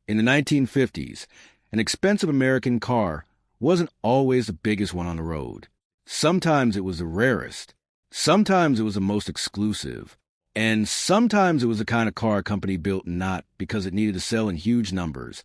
In the 1950s, an expensive American car wasn't always the biggest one on the road. Sometimes it was the rarest. Sometimes it was the most exclusive. And sometimes it was the kind of car a company built not because it needed to sell in huge numbers,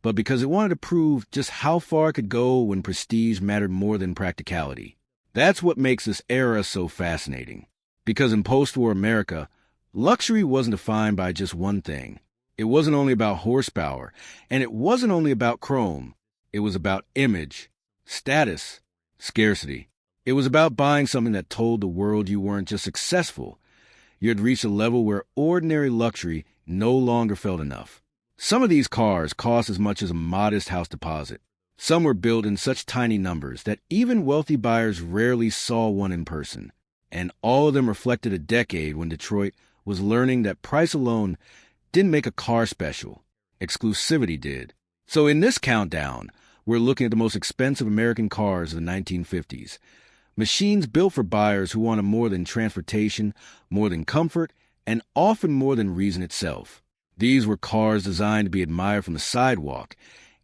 but because it wanted to prove just how far it could go when prestige mattered more than practicality. That's what makes this era so fascinating. Because in post-war America, luxury wasn't defined by just one thing. It wasn't only about horsepower, and it wasn't only about chrome. It was about image, status, scarcity. It was about buying something that told the world you weren't just successful. You had reached a level where ordinary luxury no longer felt enough. Some of these cars cost as much as a modest house deposit. Some were built in such tiny numbers that even wealthy buyers rarely saw one in person. And all of them reflected a decade when Detroit was learning that price alone didn't make a car special. Exclusivity did. So in this countdown, we're looking at the most expensive American cars of the 1950s. Machines built for buyers who wanted more than transportation, more than comfort, and often more than reason itself. These were cars designed to be admired from the sidewalk,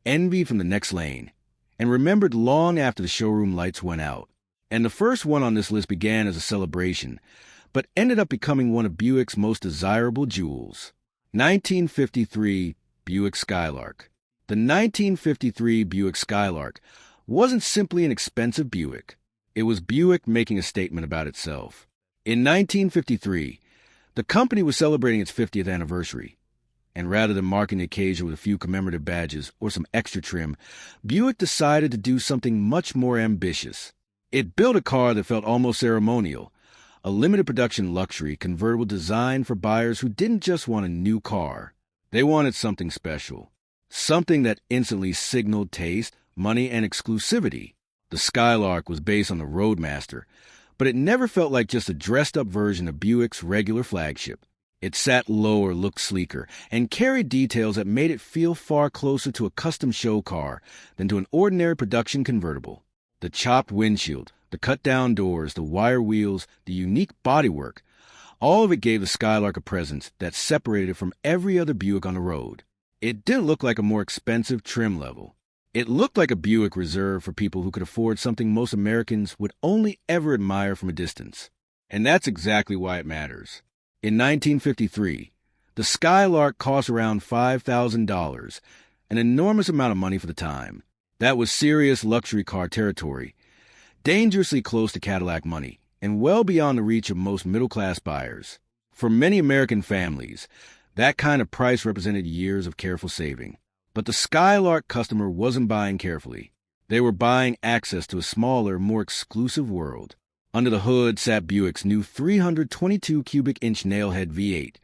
envied from the next lane, and remembered long after the showroom lights went out. And the first one on this list began as a celebration, but ended up becoming one of Buick's most desirable jewels. 1953 Buick Skylark. The 1953 Buick Skylark wasn't simply an expensive Buick. It was Buick making a statement about itself. In 1953, the company was celebrating its 50th anniversary. And rather than marking the occasion with a few commemorative badges or some extra trim, Buick decided to do something much more ambitious. It built a car that felt almost ceremonial, a limited production luxury convertible designed for buyers who didn't just want a new car. They wanted something special, something that instantly signaled taste, money, and exclusivity. The Skylark was based on the Roadmaster, but it never felt like just a dressed-up version of Buick's regular flagship. It sat lower, looked sleeker, and carried details that made it feel far closer to a custom show car than to an ordinary production convertible. The chopped windshield, the cut-down doors, the wire wheels, the unique bodywork, all of it gave the Skylark a presence that separated it from every other Buick on the road. It didn't look like a more expensive trim level. It looked like a Buick reserved for people who could afford something most Americans would only ever admire from a distance. And that's exactly why it matters. In 1953, the Skylark cost around $5,000, an enormous amount of money for the time. That was serious luxury car territory, dangerously close to Cadillac money, and well beyond the reach of most middle-class buyers. For many American families, that kind of price represented years of careful saving. But the Skylark customer wasn't buying carefully. They were buying access to a smaller, more exclusive world. Under the hood sat Buick's new 322 cubic inch nailhead V8,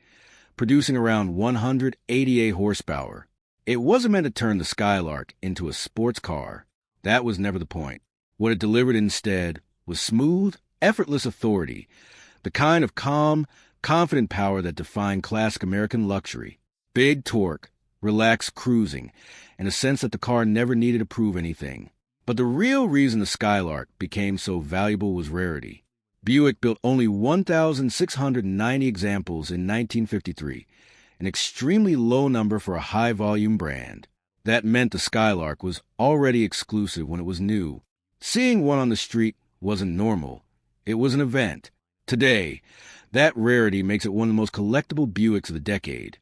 producing around 188 horsepower. It wasn't meant to turn the Skylark into a sports car. That was never the point. What it delivered instead was smooth, effortless authority, the kind of calm, confident power that defined classic American luxury. Big torque, relaxed cruising, and a sense that the car never needed to prove anything. But the real reason the Skylark became so valuable was rarity. Buick built only 1,690 examples in 1953, an extremely low number for a high-volume brand. That meant the Skylark was already exclusive when it was new. Seeing one on the street wasn't normal. It was an event. Today, that rarity makes it one of the most collectible Buicks of the decade,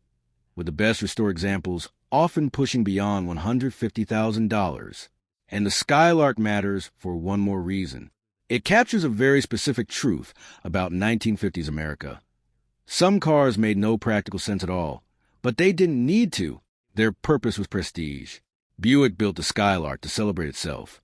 with the best restored examples often pushing beyond $150,000. And the Skylark matters for one more reason. It captures a very specific truth about 1950s America. Some cars made no practical sense at all, but they didn't need to. Their purpose was prestige. Buick built the Skylark to celebrate itself.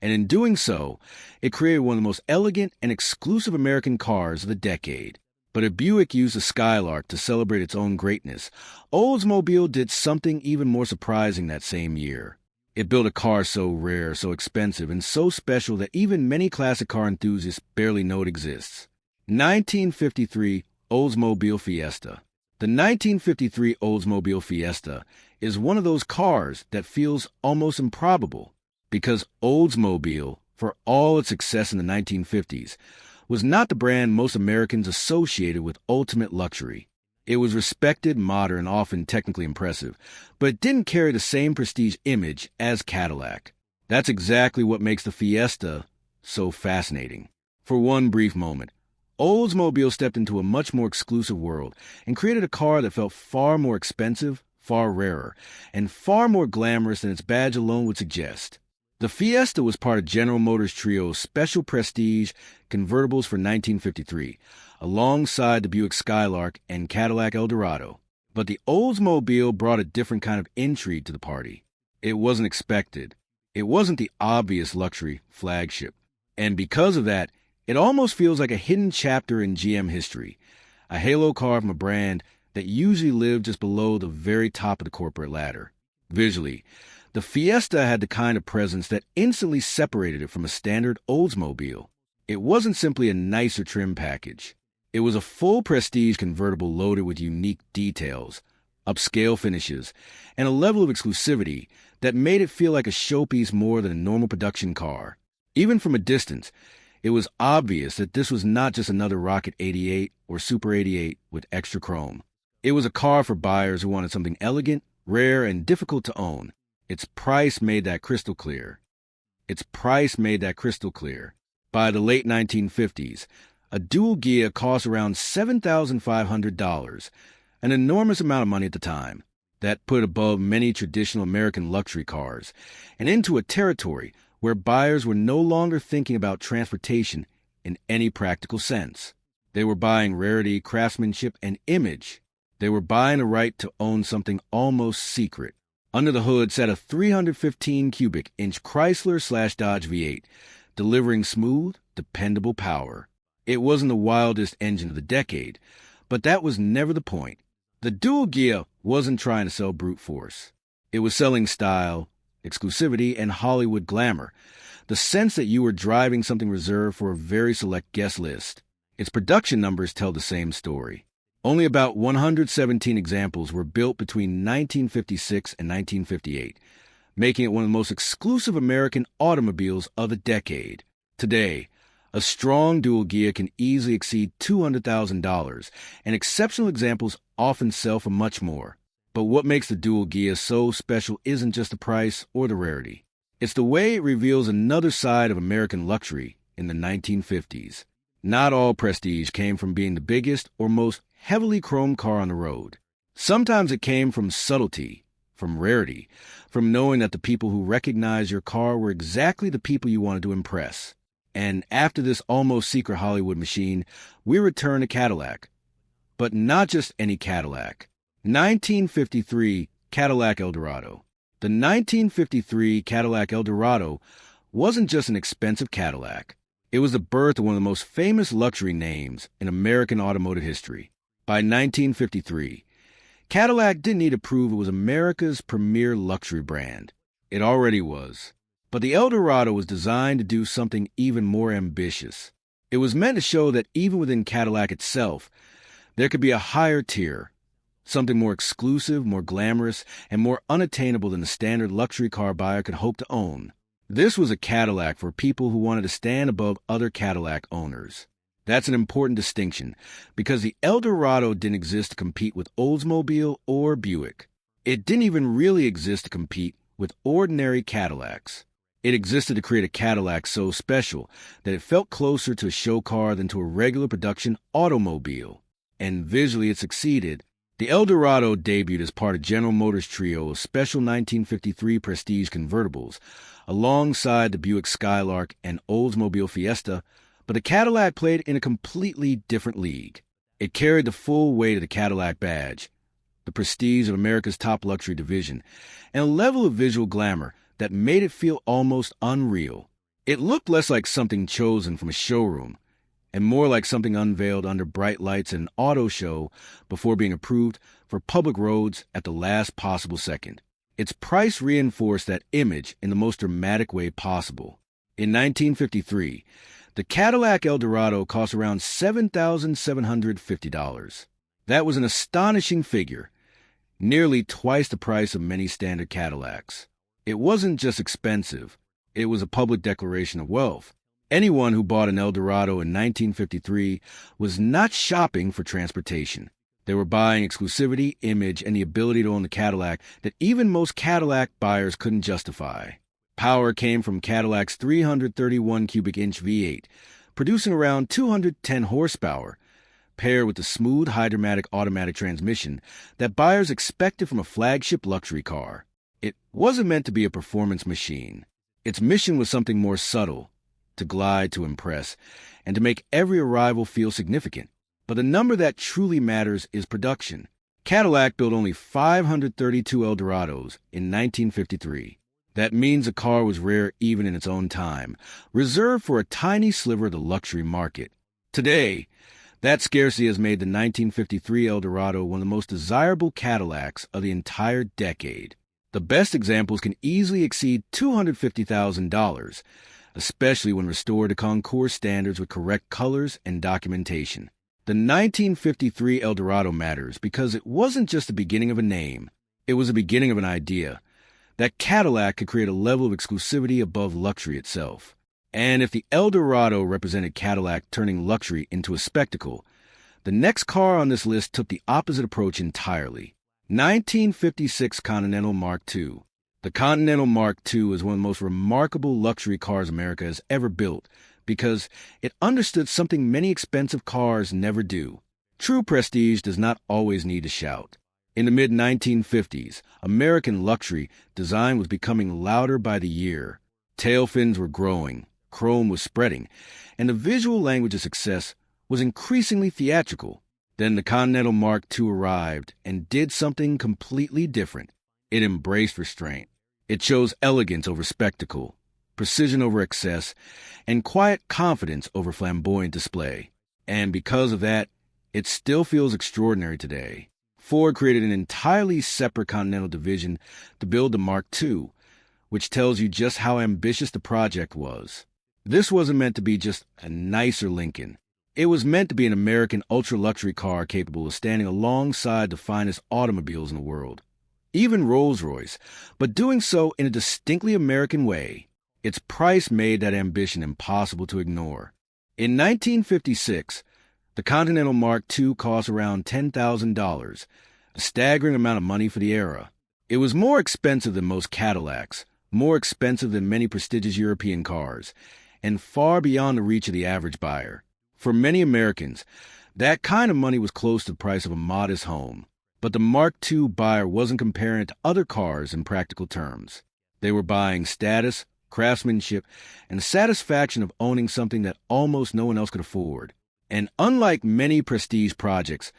And in doing so, it created one of the most elegant and exclusive American cars of the decade. But if Buick used the Skylark to celebrate its own greatness, Oldsmobile did something even more surprising that same year. It built a car so rare, so expensive, and so special that even many classic car enthusiasts barely know it exists. 1953 Oldsmobile Fiesta. The 1953 Oldsmobile Fiesta is one of those cars that feels almost improbable, because Oldsmobile, for all its success in the 1950s, was not the brand most Americans associated with ultimate luxury. It was respected, modern, often technically impressive, but it didn't carry the same prestige image as Cadillac. That's exactly what makes the Fiesta so fascinating. For one brief moment, Oldsmobile stepped into a much more exclusive world and created a car that felt far more expensive, far rarer, and far more glamorous than its badge alone would suggest. The Fiesta was part of General Motors' trio of special prestige convertibles for 1953, alongside the Buick Skylark and Cadillac Eldorado. But the Oldsmobile brought a different kind of intrigue to the party. It wasn't expected. It wasn't the obvious luxury flagship. And because of that, it almost feels like a hidden chapter in GM history, a halo car from a brand that usually lived just below the very top of the corporate ladder. Visually, the Fiesta had the kind of presence that instantly separated it from a standard Oldsmobile. It wasn't simply a nicer trim package. It was a full prestige convertible loaded with unique details, upscale finishes, and a level of exclusivity that made it feel like a showpiece more than a normal production car. Even from a distance, it was obvious that this was not just another Rocket 88 or Super 88 with extra chrome. It was a car for buyers who wanted something elegant, rare, and difficult to own. Its price made that crystal clear. By the late 1950s, a dual gear cost around $7,500, an enormous amount of money at the time. That put above many traditional American luxury cars, and into a territory where buyers were no longer thinking about transportation in any practical sense. They were buying rarity, craftsmanship, and image. They were buying a right to own something almost secret. Under the hood sat a 315 cubic inch Chrysler/Dodge V8, delivering smooth, dependable power. It wasn't the wildest engine of the decade, but that was never the point. The dual gear wasn't trying to sell brute force. It was selling style, exclusivity, and Hollywood glamour, the sense that you were driving something reserved for a very select guest list. Its production numbers tell the same story. Only about 117 examples were built between 1956 and 1958, making it one of the most exclusive American automobiles of the decade. Today, a strong dual gear can easily exceed $200,000, and exceptional examples often sell for much more. But what makes the dual gear so special isn't just the price or the rarity. It's the way it reveals another side of American luxury in the 1950s. Not all prestige came from being the biggest or most heavily chromed car on the road. Sometimes it came from subtlety, from rarity, from knowing that the people who recognized your car were exactly the people you wanted to impress. And after this almost secret Hollywood machine, we return to Cadillac. But not just any Cadillac. 1953 Cadillac Eldorado. The 1953 Cadillac Eldorado wasn't just an expensive Cadillac. It was the birth of one of the most famous luxury names in American automotive history. By 1953, Cadillac didn't need to prove it was America's premier luxury brand. It already was. But the Eldorado was designed to do something even more ambitious. It was meant to show that even within Cadillac itself, there could be a higher tier, something more exclusive, more glamorous, and more unattainable than the standard luxury car buyer could hope to own. This was a Cadillac for people who wanted to stand above other Cadillac owners. That's an important distinction, because the Eldorado didn't exist to compete with Oldsmobile or Buick. It didn't even really exist to compete with ordinary Cadillacs. It existed to create a Cadillac so special that it felt closer to a show car than to a regular production automobile. And visually it succeeded. The Eldorado debuted as part of General Motors' trio of special 1953 prestige convertibles, alongside the Buick Skylark and Oldsmobile Fiesta, but the Cadillac played in a completely different league. It carried the full weight of the Cadillac badge, the prestige of America's top luxury division, and a level of visual glamour that made it feel almost unreal. It looked less like something chosen from a showroom, and more like something unveiled under bright lights at an auto show before being approved for public roads at the last possible second. Its price reinforced that image in the most dramatic way possible. In 1953, the Cadillac Eldorado cost around $7,750. That was an astonishing figure, nearly twice the price of many standard Cadillacs. It wasn't just expensive, it was a public declaration of wealth. Anyone who bought an Eldorado in 1953 was not shopping for transportation. They were buying exclusivity, image, and the ability to own the Cadillac that even most Cadillac buyers couldn't justify. Power came from Cadillac's 331 cubic inch V8, producing around 210 horsepower, paired with the smooth hydromatic automatic transmission that buyers expected from a flagship luxury car. It wasn't meant to be a performance machine. Its mission was something more subtle, to glide, to impress, and to make every arrival feel significant. But the number that truly matters is production. Cadillac built only 532 Eldorados in 1953. That means the car was rare even in its own time, reserved for a tiny sliver of the luxury market. Today, that scarcity has made the 1953 Eldorado one of the most desirable Cadillacs of the entire decade. The best examples can easily exceed $250,000, especially when restored to concours standards with correct colors and documentation. The 1953 Eldorado matters because it wasn't just the beginning of a name, it was the beginning of an idea. That Cadillac could create a level of exclusivity above luxury itself. And if the Eldorado represented Cadillac turning luxury into a spectacle, the next car on this list took the opposite approach entirely. 1956 Continental Mark II. The Continental Mark II is one of the most remarkable luxury cars America has ever built because it understood something many expensive cars never do. True prestige does not always need to shout. In the mid-1950s, American luxury design was becoming louder by the year. Tail fins were growing, chrome was spreading, and the visual language of success was increasingly theatrical. Then the Continental Mark II arrived and did something completely different. It embraced restraint. It chose elegance over spectacle, precision over excess, and quiet confidence over flamboyant display. And because of that, it still feels extraordinary today. Ford created an entirely separate Continental division to build the Mark II, which tells you just how ambitious the project was. This wasn't meant to be just a nicer Lincoln. It was meant to be an American ultra-luxury car capable of standing alongside the finest automobiles in the world, even Rolls-Royce, but doing so in a distinctly American way. Its price made that ambition impossible to ignore. In 1956, the Continental Mark II cost around $10,000, a staggering amount of money for the era. It was more expensive than most Cadillacs, more expensive than many prestigious European cars, and far beyond the reach of the average buyer. For many Americans, that kind of money was close to the price of a modest home. But the Mark II buyer wasn't comparing it to other cars in practical terms. They were buying status, craftsmanship, and the satisfaction of owning something that almost no one else could afford. And unlike many prestige projects,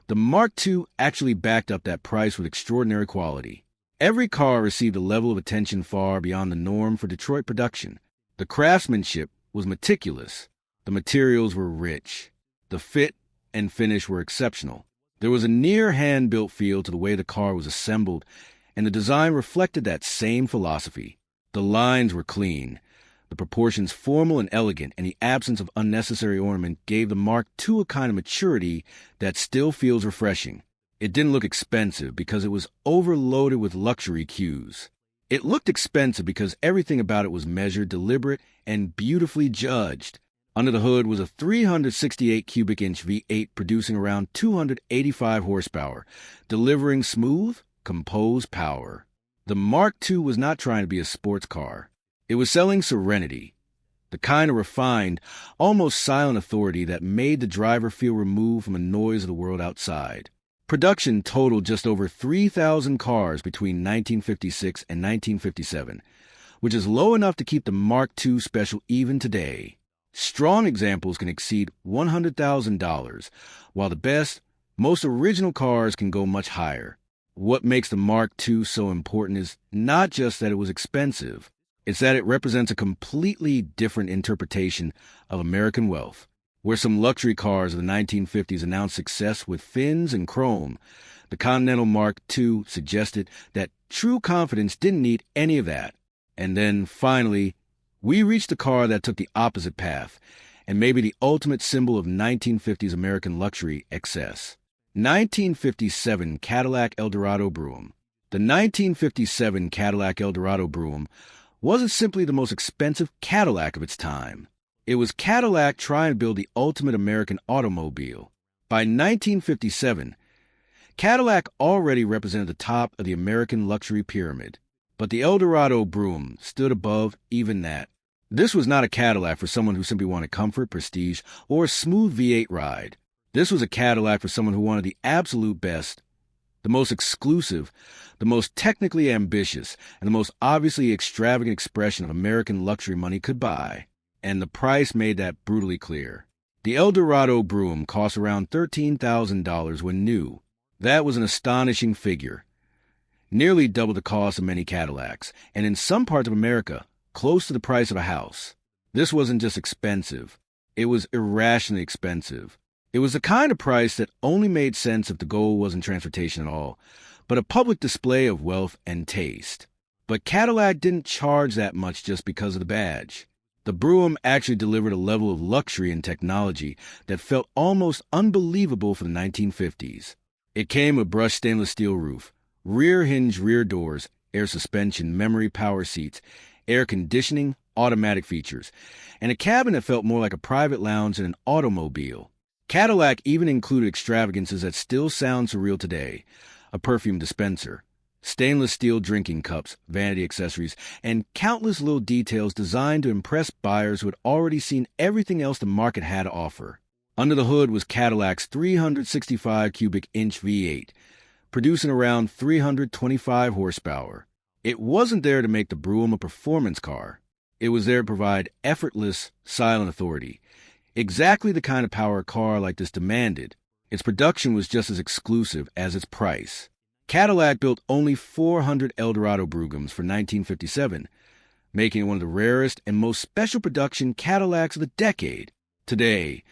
the Mark II actually backed up that price with extraordinary quality. Every car received a level of attention far beyond the norm for Detroit production. The craftsmanship was meticulous. The materials were rich. The fit and finish were exceptional. There was a near hand-built feel to the way the car was assembled, and the design reflected that same philosophy. The lines were clean, the proportions formal and elegant, and the absence of unnecessary ornament gave the Mark II a kind of maturity that still feels refreshing. It didn't look expensive because it was overloaded with luxury cues. It looked expensive because everything about it was measured, deliberate, and beautifully judged. Under the hood was a 368 cubic inch V8 producing around 285 horsepower, delivering smooth, composed power. The Mark II was not trying to be a sports car. It was selling serenity, the kind of refined, almost silent authority that made the driver feel removed from the noise of the world outside. Production totaled just over 3,000 cars between 1956 and 1957, which is low enough to keep the Mark II special even today. Strong examples can exceed $100,000, while the best, most original cars can go much higher. What makes the Mark II so important is not just that it was expensive, it's that it represents a completely different interpretation of American wealth. Where some luxury cars of the 1950s announced success with fins and chrome, the Continental Mark II suggested that true confidence didn't need any of that. And then, finally, we reached a car that took the opposite path, and maybe the ultimate symbol of 1950s American luxury excess. 1957 Cadillac Eldorado Brougham. The 1957 Cadillac Eldorado Brougham wasn't simply the most expensive Cadillac of its time. It was Cadillac trying to build the ultimate American automobile. By 1957, Cadillac already represented the top of the American luxury pyramid, but the Eldorado Brougham stood above even that. This was not a Cadillac for someone who simply wanted comfort, prestige, or a smooth V8 ride. This was a Cadillac for someone who wanted the absolute best, the most exclusive, the most technically ambitious, and the most obviously extravagant expression of American luxury money could buy. And the price made that brutally clear. The Eldorado Brougham cost around $13,000 when new. That was an astonishing figure. Nearly double the cost of many Cadillacs, and in some parts of America, close to the price of a house. This wasn't just expensive. It was irrationally expensive. It was the kind of price that only made sense if the goal wasn't transportation at all, but a public display of wealth and taste. But Cadillac didn't charge that much just because of the badge. The Brougham actually delivered a level of luxury and technology that felt almost unbelievable for the 1950s. It came with brushed stainless steel roof, rear hinge rear doors, air suspension, memory power seats, air conditioning, automatic features, and a cabin that felt more like a private lounge than an automobile. Cadillac even included extravagances that still sound surreal today: a perfume dispenser, stainless steel drinking cups, vanity accessories, and countless little details designed to impress buyers who had already seen everything else the market had to offer. Under the hood was Cadillac's 365 cubic inch V8, producing around 325 horsepower. It wasn't there to make the Brougham a performance car. It was there to provide effortless, silent authority. Exactly the kind of power a car like this demanded. Its production was just as exclusive as its price. Cadillac built only 400 Eldorado Broughams for 1957, making it one of the rarest and most special production Cadillacs of the decade. Today,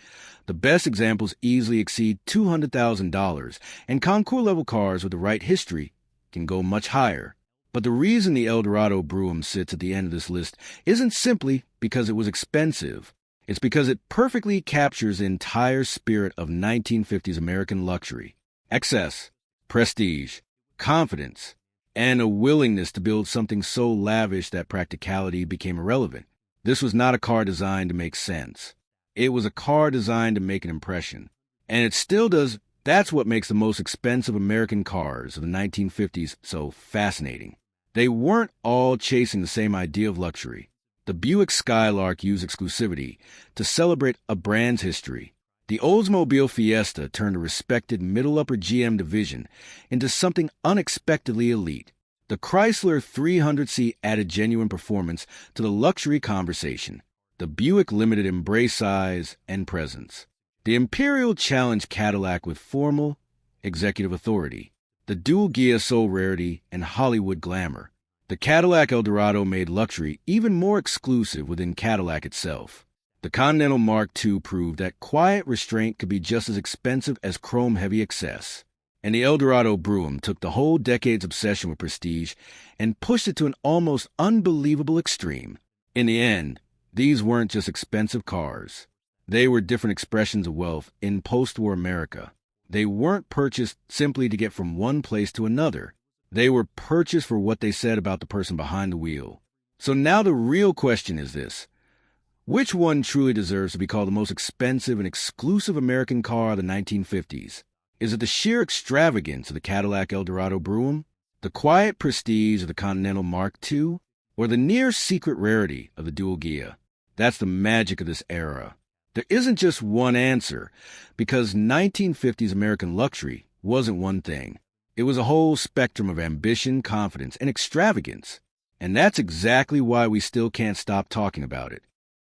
the best examples easily exceed $200,000, and Concours-level cars with the right history can go much higher. But the reason the Eldorado Brougham sits at the end of this list isn't simply because it was expensive. It's because it perfectly captures the entire spirit of 1950s American luxury: excess, prestige, confidence, and a willingness to build something so lavish that practicality became irrelevant. This was not a car designed to make sense. It was a car designed to make an impression. And it still does. That's what makes the most expensive American cars of the 1950s so fascinating. They weren't all chasing the same idea of luxury. The Buick Skylark used exclusivity to celebrate a brand's history. The Oldsmobile Fiesta turned a respected middle-upper GM division into something unexpectedly elite. The Chrysler 300C added genuine performance to the luxury conversation. The Buick Limited embraced size and presence. The Imperial challenged Cadillac with formal, executive authority. The dual gear sold rarity and Hollywood glamour. The Cadillac Eldorado made luxury even more exclusive within Cadillac itself. The Continental Mark II proved that quiet restraint could be just as expensive as chrome-heavy excess. And the Eldorado Brougham took the whole decade's obsession with prestige and pushed it to an almost unbelievable extreme. In the end, these weren't just expensive cars. They were different expressions of wealth in post-war America. They weren't purchased simply to get from one place to another. They were purchased for what they said about the person behind the wheel. So now the real question is this: which one truly deserves to be called the most expensive and exclusive American car of the 1950s? Is it the sheer extravagance of the Cadillac Eldorado Brougham, the quiet prestige of the Continental Mark II, or the near-secret rarity of the dual gear? That's the magic of this era. There isn't just one answer, because 1950s American luxury wasn't one thing. It was a whole spectrum of ambition, confidence, and extravagance. And that's exactly why we still can't stop talking about it.